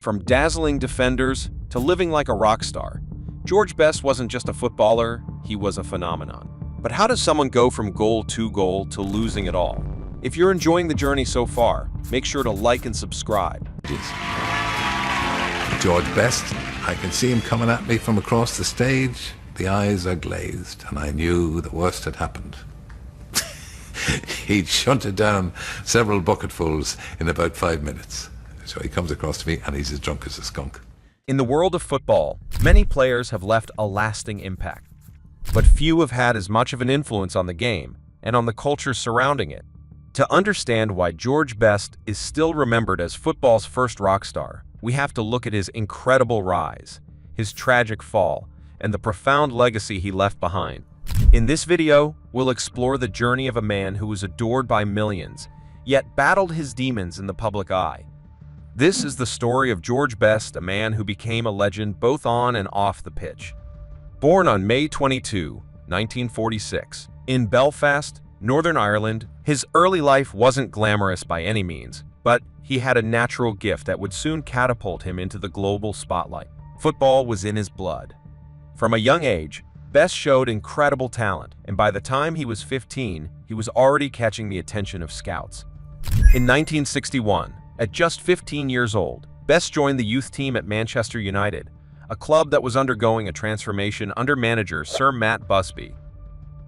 From dazzling defenders to living like a rock star, George Best wasn't just a footballer, he was a phenomenon. But how does someone go from goal to losing it all? If you're enjoying the journey so far, make sure to like and subscribe. George Best, I can see him coming at me from across the stage. The eyes are glazed, and I knew the worst had happened. He'd shunted down several bucketfuls in about 5 minutes. So he comes across to me, and he's as drunk as a skunk. In the world of football, many players have left a lasting impact, but few have had as much of an influence on the game and on the culture surrounding it. To understand why George Best is still remembered as football's first rock star, we have to look at his incredible rise, his tragic fall, and the profound legacy he left behind. In this video, we'll explore the journey of a man who was adored by millions, yet battled his demons in the public eye. This is the story of George Best, a man who became a legend both on and off the pitch. Born on May 22, 1946, in Belfast, Northern Ireland, his early life wasn't glamorous by any means, but he had a natural gift that would soon catapult him into the global spotlight. Football was in his blood. From a young age, Best showed incredible talent, and by the time he was 15, he was already catching the attention of scouts. In 1961, at just 15 years old, Best joined the youth team at Manchester United, a club that was undergoing a transformation under manager Sir Matt Busby.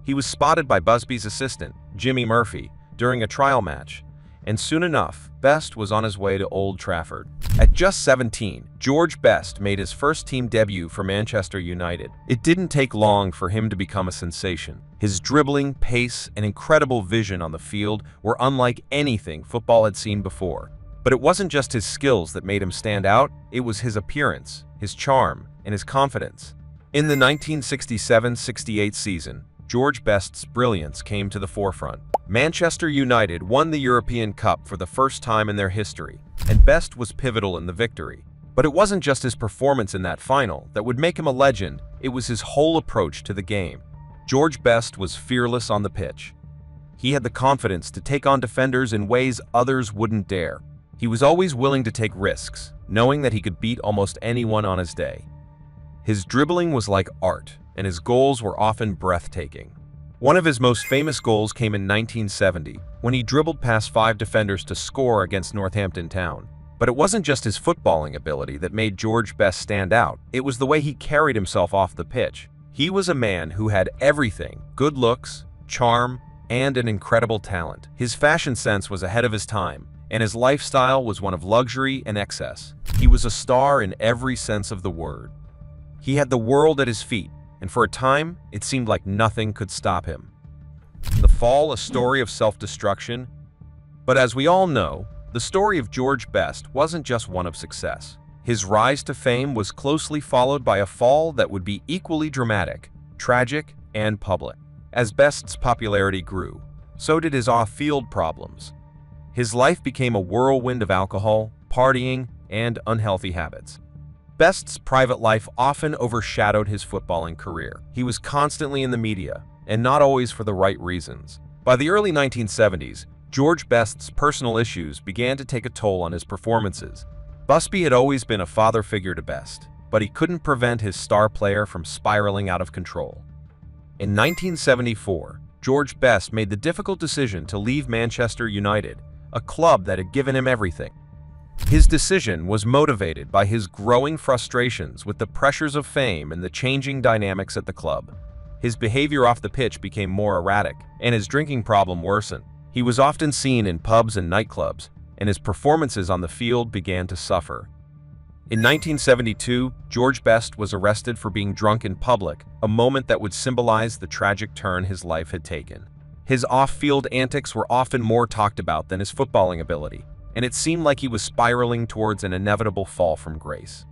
He was spotted by Busby's assistant, Jimmy Murphy, during a trial match, and soon enough, Best was on his way to Old Trafford. At just 17, George Best made his first team debut for Manchester United. It didn't take long for him to become a sensation. His dribbling, pace, and incredible vision on the field were unlike anything football had seen before. But it wasn't just his skills that made him stand out, it was his appearance, his charm, and his confidence. In the 1967-68 season, George Best's brilliance came to the forefront. Manchester United won the European Cup for the first time in their history, and Best was pivotal in the victory. But it wasn't just his performance in that final that would make him a legend, it was his whole approach to the game. George Best was fearless on the pitch. He had the confidence to take on defenders in ways others wouldn't dare. He was always willing to take risks, knowing that he could beat almost anyone on his day. His dribbling was like art, and his goals were often breathtaking. One of his most famous goals came in 1970, when he dribbled past 5 defenders to score against Northampton Town. But it wasn't just his footballing ability that made George Best stand out, it was the way he carried himself off the pitch. He was a man who had everything: good looks, charm, and an incredible talent. His fashion sense was ahead of his time, and his lifestyle was one of luxury and excess. He was a star in every sense of the word. He had the world at his feet, and for a time, it seemed like nothing could stop him. The fall, a story of self-destruction. But as we all know, the story of George Best wasn't just one of success. His rise to fame was closely followed by a fall that would be equally dramatic, tragic, and public. As Best's popularity grew, so did his off-field problems. His life became a whirlwind of alcohol, partying, and unhealthy habits. Best's private life often overshadowed his footballing career. He was constantly in the media, and not always for the right reasons. By the early 1970s, George Best's personal issues began to take a toll on his performances. Busby had always been a father figure to Best, but he couldn't prevent his star player from spiraling out of control. In 1974, George Best made the difficult decision to leave Manchester United, a club that had given him everything. His decision was motivated by his growing frustrations with the pressures of fame and the changing dynamics at the club. His behavior off the pitch became more erratic, and his drinking problem worsened. He was often seen in pubs and nightclubs, and his performances on the field began to suffer. In 1972, George Best was arrested for being drunk in public, a moment that would symbolize the tragic turn his life had taken. His off-field antics were often more talked about than his footballing ability, and it seemed like he was spiraling towards an inevitable fall from grace.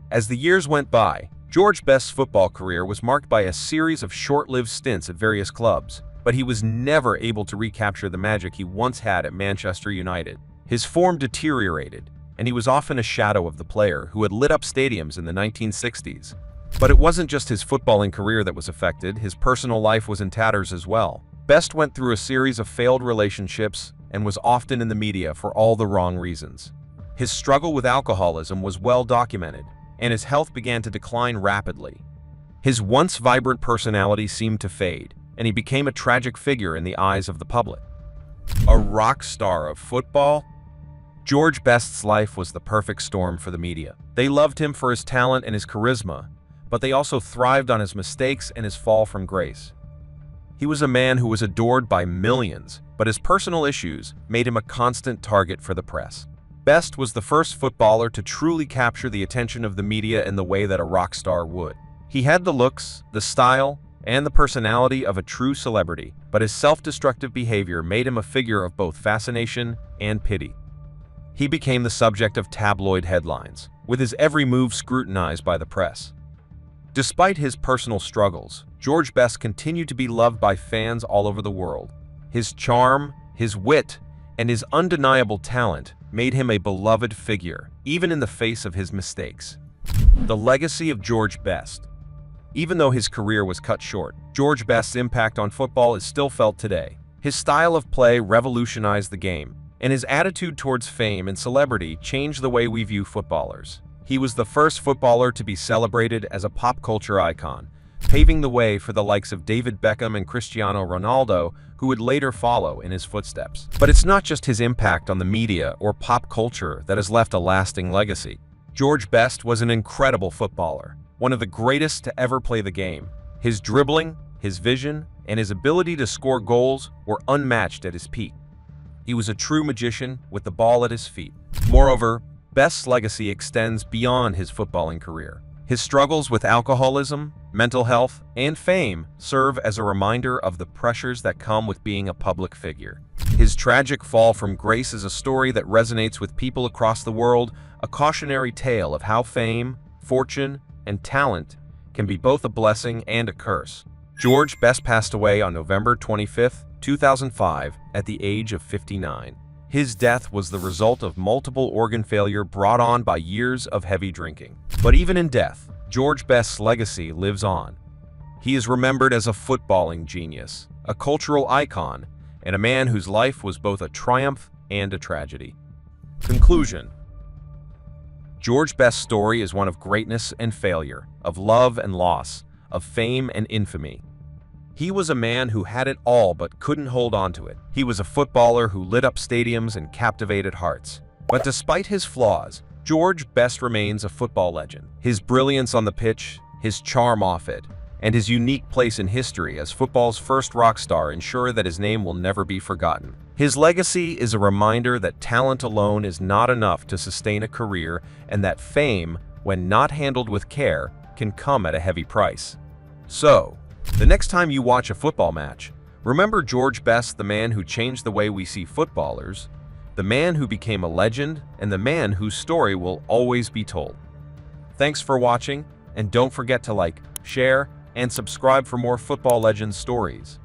As the years went by, George Best's football career was marked by a series of short-lived stints at various clubs, but he was never able to recapture the magic he once had at Manchester United. His form deteriorated, and he was often a shadow of the player who had lit up stadiums in the 1960s. But it wasn't just his footballing career that was affected, his personal life was in tatters as well. Best went through a series of failed relationships and was often in the media for all the wrong reasons. His struggle with alcoholism was well documented, and his health began to decline rapidly. His once vibrant personality seemed to fade, and he became a tragic figure in the eyes of the public. A rock star of football? George Best's life was the perfect storm for the media. They loved him for his talent and his charisma, but they also thrived on his mistakes and his fall from grace. He was a man who was adored by millions, but his personal issues made him a constant target for the press. Best was the first footballer to truly capture the attention of the media in the way that a rock star would. He had the looks, the style, and the personality of a true celebrity, but his self-destructive behavior made him a figure of both fascination and pity. He became the subject of tabloid headlines, with his every move scrutinized by the press. Despite his personal struggles, George Best continued to be loved by fans all over the world. His charm, his wit, and his undeniable talent made him a beloved figure, even in the face of his mistakes. The legacy of George Best. Even though his career was cut short, George Best's impact on football is still felt today. His style of play revolutionized the game, and his attitude towards fame and celebrity changed the way we view footballers. He was the first footballer to be celebrated as a pop culture icon, paving the way for the likes of David Beckham and Cristiano Ronaldo, who would later follow in his footsteps. But it's not just his impact on the media or pop culture that has left a lasting legacy. George Best was an incredible footballer, one of the greatest to ever play the game. His dribbling, his vision, and his ability to score goals were unmatched at his peak. He was a true magician with the ball at his feet. Moreover, Best's legacy extends beyond his footballing career. His struggles with alcoholism, mental health, and fame serve as a reminder of the pressures that come with being a public figure. His tragic fall from grace is a story that resonates with people across the world, a cautionary tale of how fame, fortune, and talent can be both a blessing and a curse. George Best passed away on November 25, 2005, at the age of 59. His death was the result of multiple organ failure brought on by years of heavy drinking. But even in death, George Best's legacy lives on. He is remembered as a footballing genius, a cultural icon, and a man whose life was both a triumph and a tragedy. Conclusion. George Best's story is one of greatness and failure, of love and loss, of fame and infamy. He was a man who had it all but couldn't hold on to it. He was a footballer who lit up stadiums and captivated hearts. But despite his flaws, George Best remains a football legend. His brilliance on the pitch, his charm off it, and his unique place in history as football's first rock star ensure that his name will never be forgotten. His legacy is a reminder that talent alone is not enough to sustain a career, and that fame, when not handled with care, can come at a heavy price. So, the next time you watch a football match, remember George Best, the man who changed the way we see footballers, the man who became a legend, and the man whose story will always be told. Thanks for watching, and don't forget to like, share, and subscribe for more Football Legends stories.